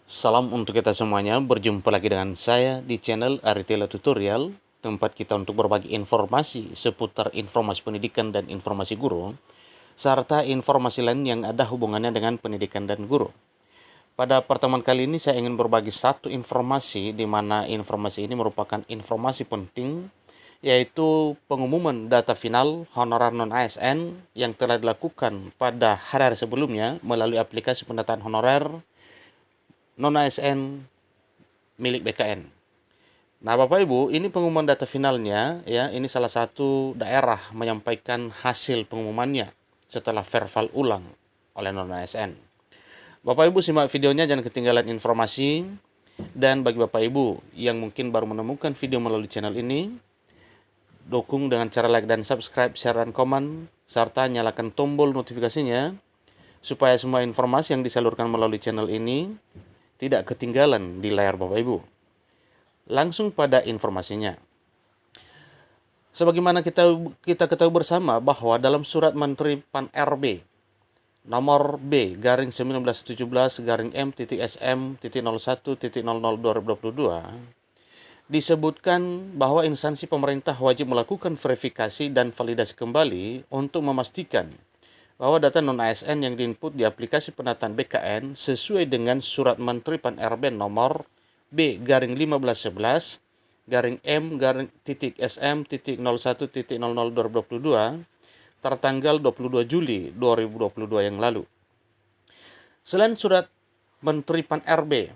Salam untuk kita semuanya, berjumpa lagi dengan saya di channel Aritela Tutorial, tempat kita untuk berbagi informasi seputar informasi pendidikan dan informasi guru, serta informasi lain yang ada hubungannya dengan pendidikan dan guru. Pada pertemuan kali ini saya ingin berbagi satu informasi di mana informasi ini merupakan informasi penting, yaitu pengumuman data final honorer non-ASN yang telah dilakukan pada hari-hari sebelumnya melalui aplikasi pendataan honorer non-ASN milik BKN. Nah, Bapak Ibu, ini pengumuman data finalnya ya, ini salah satu daerah menyampaikan hasil pengumumannya setelah verbal ulang oleh non-ASN. Bapak Ibu simak videonya, jangan ketinggalan informasi. Dan bagi Bapak Ibu yang mungkin baru menemukan video melalui channel ini, dukung dengan cara like dan subscribe, share dan komen, serta nyalakan tombol notifikasinya supaya semua informasi yang disalurkan melalui channel ini tidak ketinggalan di layar Bapak Ibu. Langsung pada informasinya. Sebagaimana kita ketahui bersama bahwa dalam surat Menteri Pan RB nomor B garing 1917 garing M.SM.01.00/2022 disebutkan bahwa instansi pemerintah wajib melakukan verifikasi dan validasi kembali untuk memastikan bahwa data non-ASN yang diinput di aplikasi penataan BKN sesuai dengan surat Menteri Pan RB nomor B garing 1511 garing M garing titik SM titik 01.00/2022 tertanggal 22 Juli 2022 yang lalu. Selain surat Menteri Pan RB,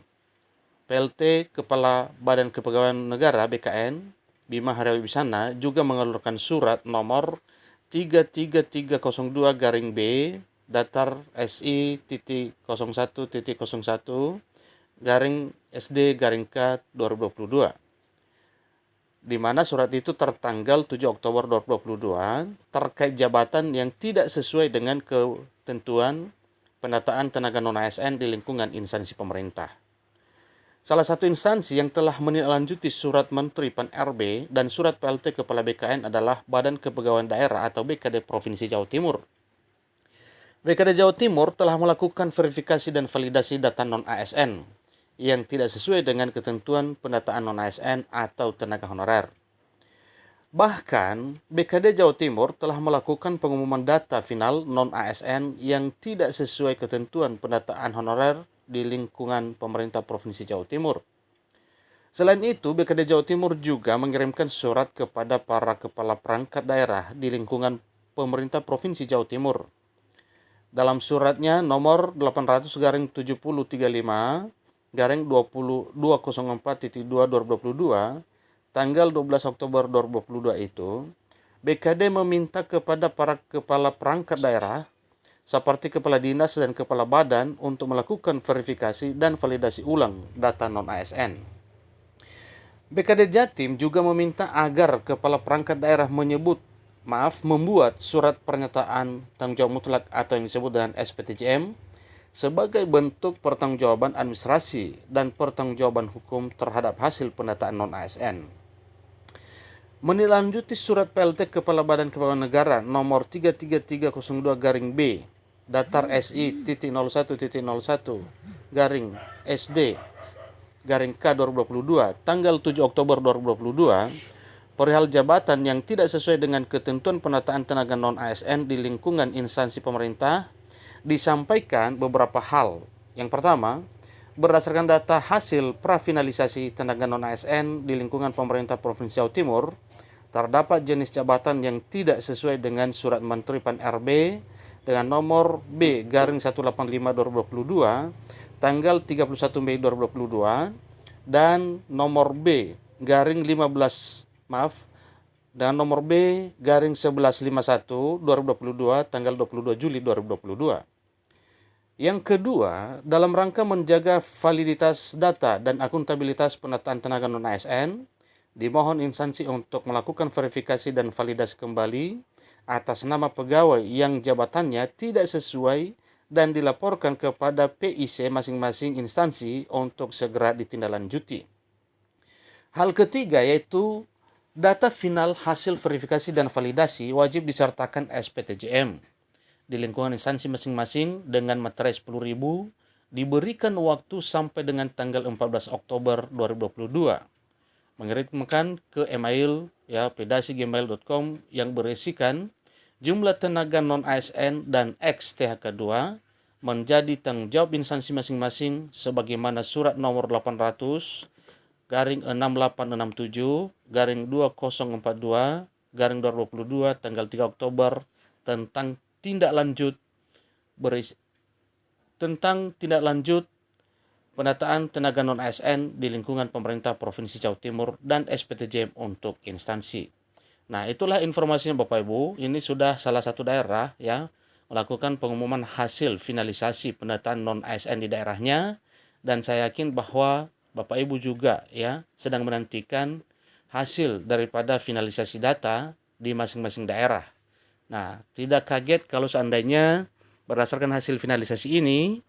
PLT Kepala Badan Kepegawaian Negara BKN Bima Hariawi Wisana juga mengeluarkan surat nomor 33302 garing B datar SI titik 01.01 garing SD garing K 2022, di mana surat itu tertanggal 7 Oktober 2022 terkait jabatan yang tidak sesuai dengan ketentuan penataan tenaga non-ASN di lingkungan instansi pemerintah. Salah satu instansi yang telah menindaklanjuti surat Menteri Pan RB dan surat PLT Kepala BKN adalah Badan Kepegawaian Daerah atau BKD Provinsi Jawa Timur. BKD Jawa Timur telah melakukan verifikasi dan validasi data non-ASN yang tidak sesuai dengan ketentuan pendataan non-ASN atau tenaga honorer. Bahkan, BKD Jawa Timur telah melakukan pengumuman data final non-ASN yang tidak sesuai ketentuan pendataan honorer di lingkungan pemerintah Provinsi Jawa Timur. Selain itu, BKD Jawa Timur juga mengirimkan surat kepada para kepala perangkat daerah di lingkungan pemerintah Provinsi Jawa Timur. Dalam suratnya nomor 800/7035 garing 204.2/2022 tanggal 12 Oktober 2022 itu, BKD meminta kepada para kepala perangkat daerah seperti kepala dinas dan kepala badan untuk melakukan verifikasi dan validasi ulang data non-ASN. BKD Jatim juga meminta agar kepala perangkat daerah membuat surat pernyataan tanggung jawab mutlak atau yang disebut dengan SPTJM sebagai bentuk pertanggungjawaban administrasi dan pertanggungjawaban hukum terhadap hasil pendataan non-ASN. Menindaklanjuti surat PLT Kepala Badan Kepegawaian Negara nomor 33302 garing B datar SI titik 01.01 garing SD garing K 2022 tanggal 7 Oktober 2022 perihal jabatan yang tidak sesuai dengan ketentuan penataan tenaga non-ASN di lingkungan instansi pemerintah disampaikan beberapa hal. Yang pertama, berdasarkan data hasil prafinalisasi tenaga non-ASN di lingkungan pemerintah Provinsi Jawa Timur, terdapat jenis jabatan yang tidak sesuai dengan surat Menteri Pan RB dengan nomor B garing 185/2022 tanggal 31 Mei 2022 dan nomor B garing 15 dan nomor B garing 1151/2022 tanggal 22 Juli 2022. Yang kedua, dalam rangka menjaga validitas data dan akuntabilitas penataan tenaga non-ASN, dimohon instansi untuk melakukan verifikasi dan validasi kembali atas nama pegawai yang jabatannya tidak sesuai dan dilaporkan kepada PIC masing-masing instansi untuk segera ditindaklanjuti. Hal ketiga yaitu data final hasil verifikasi dan validasi wajib disertakan SPTJM di lingkungan instansi masing-masing dengan materai 10.000 diberikan waktu sampai dengan tanggal 14 Oktober 2022 mengirimkan ke email ya pedasi@gmail.com yang berisikan jumlah tenaga non-ASN dan ex-THK2 menjadi tanggung jawab instansi masing-masing sebagaimana surat nomor 800 garing 6867 garing 2042 garing 2022 tanggal 3 Oktober tentang tindak lanjut penataan tenaga non-ASN di lingkungan pemerintah Provinsi Jawa Timur dan SPTJM untuk instansi. Nah, itulah informasinya Bapak Ibu. Ini sudah salah satu daerah ya melakukan pengumuman hasil finalisasi penataan non-ASN di daerahnya, dan saya yakin bahwa Bapak Ibu juga ya sedang menantikan hasil daripada finalisasi data di masing-masing daerah. Nah, tidak kaget kalau seandainya berdasarkan hasil finalisasi ini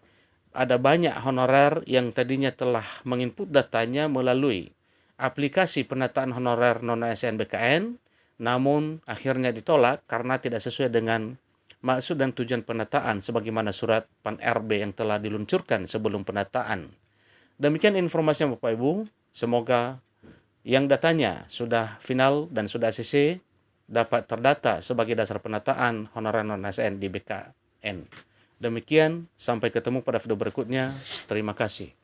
ada banyak honorer yang tadinya telah menginput datanya melalui aplikasi penataan honorer non-ASN BKN, namun akhirnya ditolak karena tidak sesuai dengan maksud dan tujuan penataan sebagaimana surat Pan-RB yang telah diluncurkan sebelum penataan. Demikian informasinya Bapak Ibu, semoga yang datanya sudah final dan sudah ACC dapat terdata sebagai dasar penataan honorer non-ASN di BKN. Demikian, sampai ketemu pada video berikutnya. Terima kasih.